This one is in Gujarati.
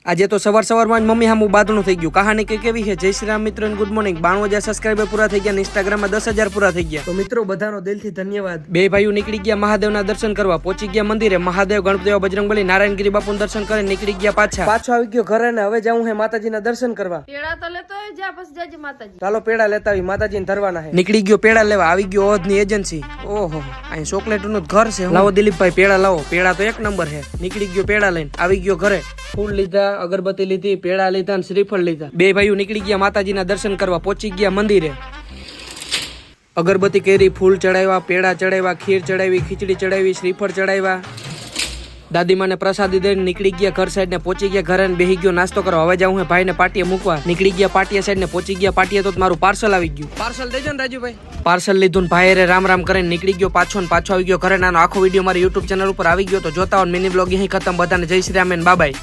આજે તો સવારમાં જ મમ્મી હામું બાંધણું થઈ ગયું. કહાની કે કેવી છે? જય શ્રી રામ મિત્રો, ગુડ મોર્નિંગ. 92,000 સબસ્ક્રાઇબર પૂરા થઈ ગયા, ઇન્સ્ટાગ્રામમાં 10,000 પૂરા થઈ ગયા. તો મિત્રો બધાનો દિલથી ધન્યવાદ. બે ભાઈઓ નીકળી ગયા મહાદેવના દર્શન કરવા, પહોંચી ગયા મંદિરે. મહાદેવ, ગણપતિ, બજરંગબલી, નારાયણગીરી બાપુનું દર્શન કરી નીકળી ગયા પાછો આવી ગયો ઘરે ને હવે જાઉં હે માતાજીના દર્શન કરવા. પેડા તો લેતો હોય જા, પછી જાજે માતાજી. ચાલો પેડા લેતા આવી, માતાજીને ધરવાના હે. નીકળી ગયો પેડા લેવા, આવી ગયો ઓહદની એજન્સી. ઓહો, અહીં ચોકલેટનું જ ઘર છે. લાવો દિલીપભાઈ પેડા લાવો, પેડા તો એક નંબર છે. નીકળી ગયો પેડા લઈને, આવી ગયો ઘરે. ફૂલ લીધા, અગરબત્તી લીધી, પેડા લીધા અને શ્રીફળ લીધા. બે ભાઈઓ નીકળી ગયા માતાજીના દર્શન કરવા, પહોંચી ગયા મંદિરે. અગરબત્તી કરી, ફૂલ ચડાવ્યા, પેડા ચડાવ્યા, ખીર ચડાવી, ખીચડી ચડાવી, શ્રીફળ ચડાવ્યા. દાદીમાને પ્રસાદી દઈને નીકળી ગયા ઘર સાઈડ ને પહોંચી ગયા ઘરે ને બેહી ગયો નાસ્તો કરવા. હવે જાઉં હે ભાઈ ને પાટીએ મૂકવા. નીકળી ગયા પાટીયા સાઈડ ને પહોંચી ગયા પાટીએ તો મારું પાર્સલ આવી ગયું. પાર્સલ દેજો ને રાજુભાઈ. પાર્સલ લીધું ને ભાઈ રામ રામ કરીને નીકળી ગયો પાછો આવી ગયો ઘરે. નાનો આખો વિડીયો મારી યુટ્યુબ ચેનલ ઉપર આવી ગયો તો જોતા હો. મિની બ્લોગ અહીં ખતમ. બધાને જય શ્રી રામ એન્ડ બાય.